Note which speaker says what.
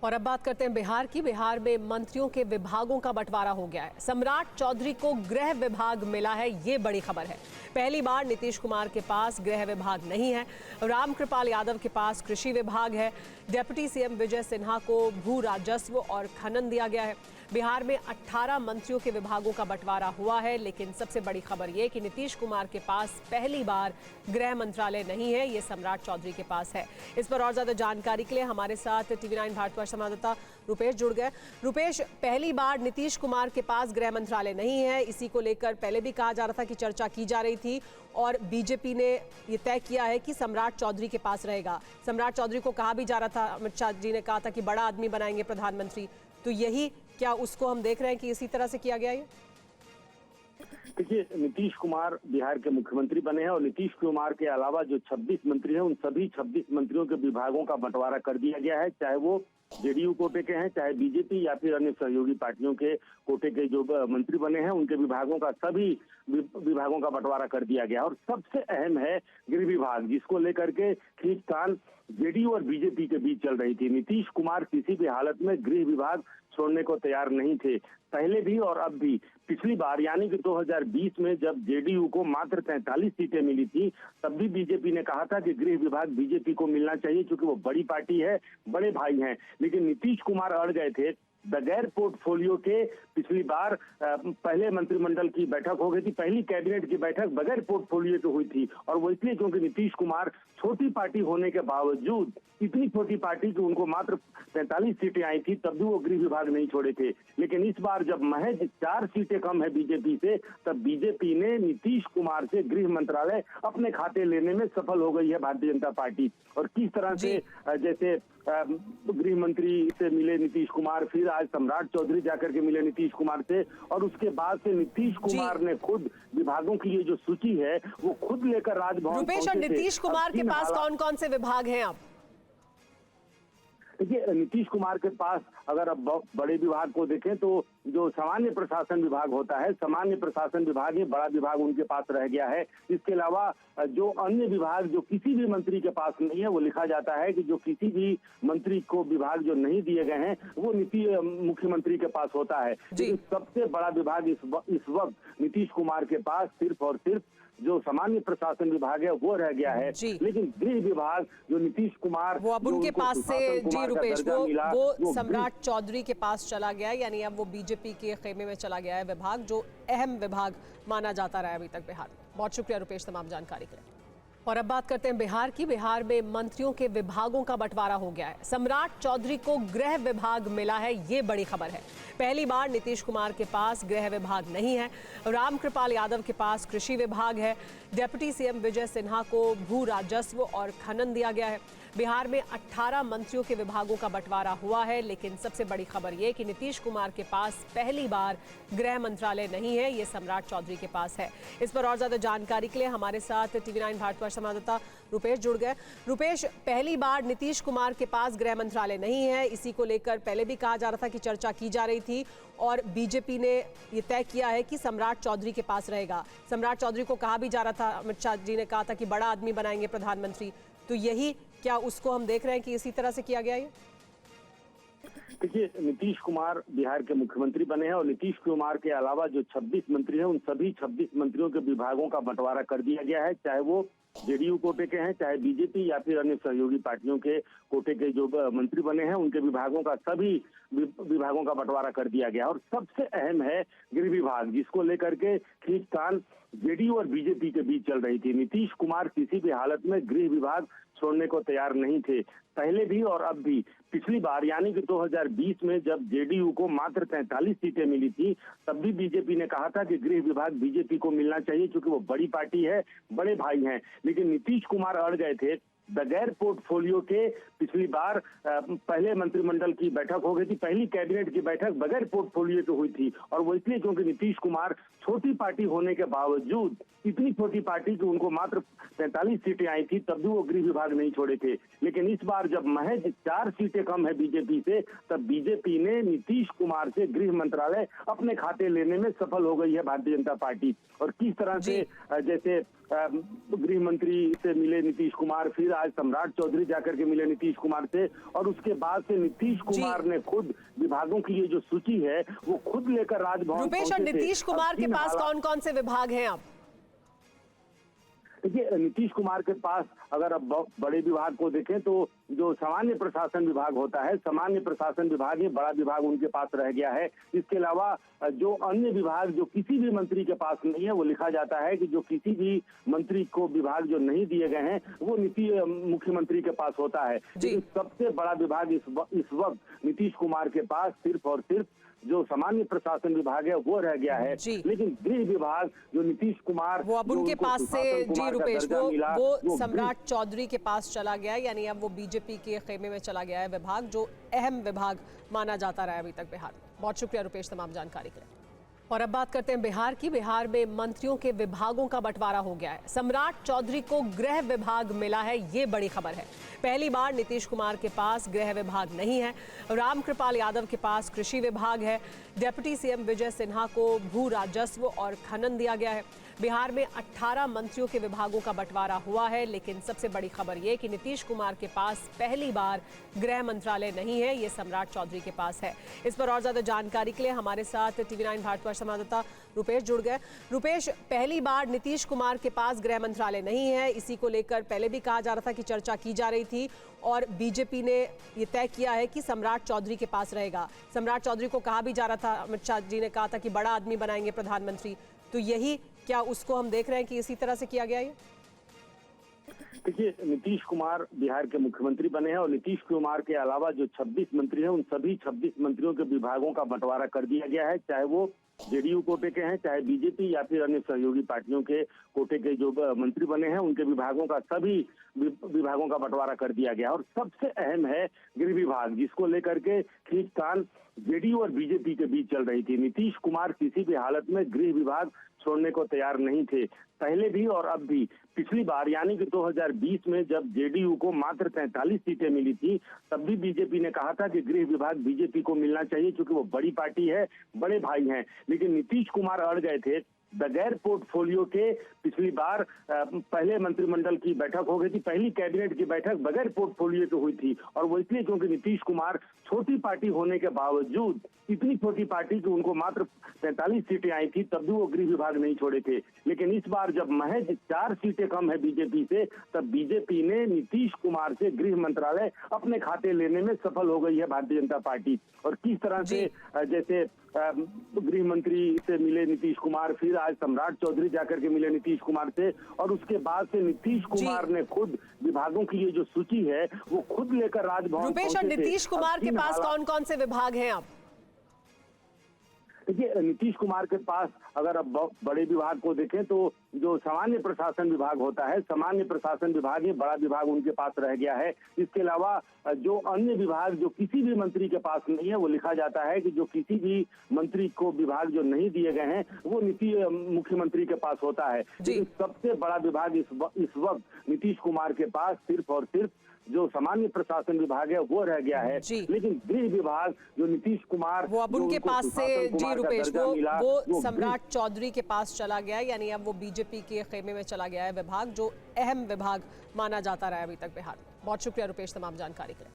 Speaker 1: और अब बात करते हैं बिहार की। बिहार में मंत्रियों के विभागों का बंटवारा हो गया है। सम्राट चौधरी को गृह विभाग मिला है, ये बड़ी खबर है। पहली बार नीतीश कुमार के पास गृह विभाग नहीं है। रामकृपाल यादव के पास कृषि विभाग है। डिप्टी सीएम विजय सिन्हा को भू राजस्व और खनन दिया गया है। बिहार में 18 मंत्रियों के विभागों का बंटवारा हुआ है, लेकिन सबसे बड़ी खबर यह कि नीतीश कुमार के पास पहली बार गृह मंत्रालय नहीं है, ये सम्राट चौधरी के पास है। इस पर और ज्यादा जानकारी के लिए हमारे साथ टीवी9 भारतवर्ष संवाददाता रुपेश जुड़ गए। रुपेश, पहली बार नीतीश कुमार के पास गृह मंत्रालय नहीं है, इसी को लेकर पहले भी कहा जा रहा था कि चर्चा की जा रही थी और बीजेपी ने ये तय किया है कि सम्राट चौधरी के पास रहेगा। सम्राट चौधरी को कहा भी जा रहा था, अमित शाह जी ने कहा था कि बड़ा आदमी बनाएंगे प्रधानमंत्री, तो यही क्या उसको हम देख रहे हैं कि इसी तरह से किया गया है?
Speaker 2: देखिए, नीतीश कुमार बिहार के मुख्यमंत्री बने हैं और नीतीश कुमार के अलावा जो 26 मंत्री हैं, उन सभी 26 मंत्रियों के विभागों का बंटवारा कर दिया गया है। चाहे वो जेडीयू कोटे के हैं, चाहे बीजेपी या फिर अन्य सहयोगी पार्टियों के कोटे के जो मंत्री बने हैं, उनके विभागों का सभी विभागों का बंटवारा कर दिया गया। और सबसे अहम है गृह विभाग, जिसको लेकर के खींचतान जेडीयू और बीजेपी के बीच चल रही थी। नीतीश कुमार किसी भी हालत में गृह विभाग छोड़ने को तैयार नहीं थे, पहले भी और अब भी। पिछली बार यानी कि 2020 में जब जेडीयू को मात्र 43 सीटें मिली थी, तब भी बीजेपी ने कहा था कि गृह विभाग बीजेपी को मिलना चाहिए, क्योंकि वो बड़ी पार्टी है, बड़े भाई हैं। लेकिन नीतीश कुमार अड़ गए थे। बगैर पोर्टफोलियो के पिछली बार पहले मंत्रिमंडल की बैठक हो गई थी, पहली कैबिनेट की बैठक बगैर पोर्टफोलियो की हुई थी। और वो इसलिए क्योंकि नीतीश कुमार छोटी पार्टी होने के बावजूद, इतनी छोटी पार्टी कि उनको मात्र 43 सीटें आई थी, तब भी वो गृह विभाग नहीं छोड़े थे। लेकिन इस बार जब महज 4 सीटें कम है बीजेपी से, तब बीजेपी ने नीतीश कुमार से गृह मंत्रालय अपने खाते लेने में सफल हो गई है भारतीय जनता पार्टी। और किस तरह से जैसे गृह मंत्री से मिले नीतीश कुमार, फिर आज सम्राट चौधरी जाकर के मिले नीतीश कुमार से, और उसके बाद से नीतीश कुमार ने खुद विभागों की ये जो सूची है वो खुद लेकर राजभवन।
Speaker 1: रुपेश, और नीतीश कुमार के पास कौन कौन से विभाग हैं अब?
Speaker 2: देखिए, नीतीश कुमार के पास अगर अब बड़े विभाग को देखें तो जो सामान्य प्रशासन विभाग होता है, सामान्य प्रशासन विभाग ही बड़ा विभाग उनके पास रह गया है। इसके अलावा जो अन्य विभाग जो किसी भी मंत्री के पास नहीं है, वो लिखा जाता है कि जो किसी भी मंत्री को विभाग जो नहीं दिए गए हैं, वो मुख्यमंत्री के पास होता है। लेकिन सबसे बड़ा विभाग इस वक्त नीतीश कुमार के पास सिर्फ और सिर्फ जो सामान्य प्रशासन विभाग है वो रह गया है। लेकिन गृह विभाग जो नीतीश कुमार
Speaker 1: वो अब उनके पास से जी रुपेश वो सम्राट चौधरी के पास चला गया है, यानी अब वो बीजेपी के खेमे में चला गया है विभाग, जो अहम विभाग माना जाता रहा है अभी तक बिहार में। बहुत शुक्रिया रुपेश तमाम जानकारी के लिए। और अब बात करते हैं बिहार की। बिहार में मंत्रियों के विभागों का बंटवारा हो गया है। सम्राट चौधरी को गृह विभाग मिला है, ये बड़ी खबर है। पहली बार नीतीश कुमार के पास गृह विभाग नहीं है। रामकृपाल यादव के पास कृषि विभाग है। डिप्टी सीएम विजय सिन्हा को भू राजस्व और खनन दिया गया है। बिहार में 18 मंत्रियों के विभागों का बंटवारा हुआ है, लेकिन सबसे बड़ी खबर यह कि नीतीश कुमार के पास पहली बार गृह मंत्रालय नहीं है, ये सम्राट चौधरी के पास है। इस पर और ज्यादा जानकारी के लिए हमारे साथ टीवी9 भारतवर्ष संवाददाता रुपेश जुड़ गए। रुपेश, पहली बार नीतीश कुमार के पास गृह मंत्रालय नहीं है, इसी को लेकर पहले भी कहा जा रहा था कि चर्चा की जा रही थी और बीजेपी ने ये तय किया है कि सम्राट चौधरी के पास रहेगा। सम्राट चौधरी को कहा भी जा रहा था, अमित शाह जी ने कहा था कि बड़ा आदमी बनाएंगे प्रधानमंत्री, तो यही क्या उसको हम देख रहे हैं कि इसी तरह से किया गया है?
Speaker 2: देखिए, नीतीश कुमार बिहार के मुख्यमंत्री बने हैं और नीतीश कुमार के अलावा जो 26 मंत्री हैं, उन सभी 26 मंत्रियों के विभागों का बंटवारा कर दिया गया है। चाहे वो जेडीयू कोटे के हैं, चाहे बीजेपी या फिर अन्य सहयोगी पार्टियों के कोटे के जो मंत्री बने हैं, उनके विभागों का सभी विभागों का बंटवारा कर दिया गया। और सबसे अहम है गृह विभाग, जिसको लेकर के खींचतान जेडीयू और बीजेपी के बीच चल रही थी। नीतीश कुमार किसी भी हालत में गृह विभाग छोड़ने को तैयार नहीं थे, पहले भी और अब भी। पिछली बार यानी कि 2020 में जब जेडीयू को मात्र 43 सीटें मिली थी, तब भी बीजेपी ने कहा था कि गृह विभाग बीजेपी को मिलना चाहिए, क्योंकि वो बड़ी पार्टी है, बड़े भाई हैं। लेकिन नीतीश कुमार अड़ गए थे। बगैर पोर्टफोलियो के पिछली बार पहले मंत्रिमंडल की बैठक हो गई थी, पहली कैबिनेट की बैठक बगैर पोर्टफोलियो की हुई थी। और वो इसलिए क्योंकि नीतीश कुमार छोटी पार्टी होने के बावजूद, इतनी छोटी पार्टी कि उनको मात्र 43 सीटें आई थी, तब भी वो गृह विभाग नहीं छोड़े थे। लेकिन इस बार जब महज 4 सीटें कम है बीजेपी से, तब बीजेपी ने नीतीश कुमार से गृह मंत्रालय अपने खाते लेने में सफल हो गई है भारतीय जनता पार्टी। और किस तरह से जैसे गृह मंत्री से मिले नीतीश कुमार, फिर आज सम्राट चौधरी जाकर के मिले नीतीश कुमार से, और उसके बाद से नीतीश कुमार ने खुद विभागों की ये जो सूची है वो खुद लेकर राजभवन
Speaker 1: रुपेश, और नीतीश कुमार के पास कौन कौन से विभाग हैं अब?
Speaker 2: देखिए, नीतीश कुमार के पास अगर अब बड़े विभाग को देखें तो जो सामान्य प्रशासन विभाग होता है, सामान्य प्रशासन विभाग ही बड़ा विभाग उनके पास रह गया है। इसके अलावा जो अन्य विभाग जो किसी भी मंत्री के पास नहीं है, वो लिखा जाता है कि जो किसी भी मंत्री को विभाग जो नहीं दिए गए हैं वो मुख्यमंत्री के पास होता है। सबसे बड़ा विभाग इस वक्त नीतीश कुमार के पास सिर्फ और सिर्फ जो सामान्य प्रशासन विभाग है वो रह गया है। लेकिन गृह विभाग जो नीतीश कुमार
Speaker 1: वो अब उनके पास से जी रुपेश वो सम्राट चौधरी के पास चला गया है, यानी अब वो बीजेपी के खेमे में चला गया है विभाग, जो अहम विभाग माना जाता रहा है अभी तक बिहार में। बहुत शुक्रिया रुपेश तमाम जानकारी के लिए। और अब बात करते हैं बिहार की। बिहार में मंत्रियों के विभागों का बंटवारा हो गया है। सम्राट चौधरी को गृह विभाग मिला है, ये बड़ी खबर है। पहली बार नीतीश कुमार के पास गृह विभाग नहीं है। रामकृपाल यादव के पास कृषि विभाग है। डिप्टी सीएम विजय सिन्हा को भू राजस्व और खनन दिया गया है। बिहार में 18 मंत्रियों के विभागों का बंटवारा हुआ है, लेकिन सबसे बड़ी खबर यह कि नीतीश कुमार के पास पहली बार गृह मंत्रालय नहीं है, ये सम्राट चौधरी के पास है। इस पर और ज्यादा जानकारी के लिए हमारे साथ TV9 भारतवर्ष संवाददाता रुपेश जुड़ गए। रुपेश, पहली बार नीतीश कुमार के पास गृह मंत्रालय नहीं है, इसी को लेकर पहले भी कहा जा रहा था कि चर्चा की जा रही थी, और बीजेपी ने ये तय किया है कि सम्राट चौधरी के पास रहेगा। सम्राट चौधरी को कहा भी जा रहा था, अमित शाह जी ने कहा था कि बड़ा आदमी बनाएंगे प्रधानमंत्री, तो यही क्या उसको हम देख रहे हैं कि इसी तरह से किया गया है?
Speaker 2: देखिए, नीतीश कुमार बिहार के मुख्यमंत्री बने हैं और नीतीश कुमार के अलावा जो 26 मंत्री हैं उन सभी 26 मंत्रियों के विभागों का बंटवारा कर दिया गया है, चाहे वो जेडीयू कोटे के हैं, चाहे बीजेपी या फिर अन्य सहयोगी पार्टियों के कोटे के जो मंत्री बने हैं उनके विभागों का सभी विभागों का बंटवारा कर दिया गया। और सबसे अहम है गृह विभाग, जिसको लेकर के खींचतान जेडीयू और बीजेपी के बीच चल रही थी। नीतीश कुमार किसी भी हालत में गृह विभाग छोड़ने को तैयार नहीं थे, पहले भी और अब भी। पिछली बार यानी कि 2020 में जब जेडीयू को मात्र 43 सीटें मिली थी, तब भी बीजेपी ने कहा था कि गृह विभाग बीजेपी को मिलना चाहिए क्योंकि वो बड़ी पार्टी है, बड़े भाई हैं। लेकिन नीतीश कुमार अड़ गए थे। बगैर पोर्टफोलियो के पिछली बार पहले मंत्रिमंडल की बैठक हो गई थी, पहली कैबिनेट की बैठक बगैर पोर्टफोलियो के हुई थी, और वो इसलिए क्योंकि नीतीश कुमार छोटी पार्टी होने के बावजूद, इतनी छोटी पार्टी कि उनको मात्र 43 सीटें आई थी, तब भी वो गृह विभाग नहीं छोड़े थे। लेकिन इस बार जब महज 4 सीटें कम है बीजेपी से, तब बीजेपी ने नीतीश कुमार से गृह मंत्रालय अपने खाते लेने में सफल हो गई है भारतीय जनता पार्टी। और किस तरह से जैसे गृह मंत्री से मिले नीतीश कुमार, फिर आज सम्राट चौधरी जाकर के मिले नीतीश कुमार से, और उसके बाद से नीतीश कुमार ने खुद विभागों की ये जो सूची है वो खुद लेकर राजभवन।
Speaker 1: रुपेश, और नीतीश कुमार के पास कौन कौन से विभाग हैं अब?
Speaker 2: देखिए, नीतीश कुमार के पास अगर अब बड़े विभाग को देखें तो जो सामान्य प्रशासन विभाग होता है, सामान्य प्रशासन विभाग ही बड़ा विभाग उनके पास रह गया है। इसके अलावा जो अन्य विभाग जो किसी भी मंत्री के पास नहीं है, वो लिखा जाता है कि जो किसी भी मंत्री को विभाग जो नहीं दिए गए हैं वो मुख्यमंत्री के पास होता है। सबसे बड़ा विभाग इस वक्त नीतीश कुमार के पास सिर्फ और सिर्फ जो सामान्य प्रशासन विभाग है वो रह गया है। लेकिन गृह विभाग जो नीतीश कुमार
Speaker 1: वो अब उनके पास से जी रुपेश वो सम्राट चौधरी के पास चला गया है, यानी अब वो बीजेपी के खेमे में चला गया है विभाग, जो अहम विभाग माना जाता रहा है अभी तक बिहार में। बहुत शुक्रिया रुपेश तमाम जानकारी के लिए।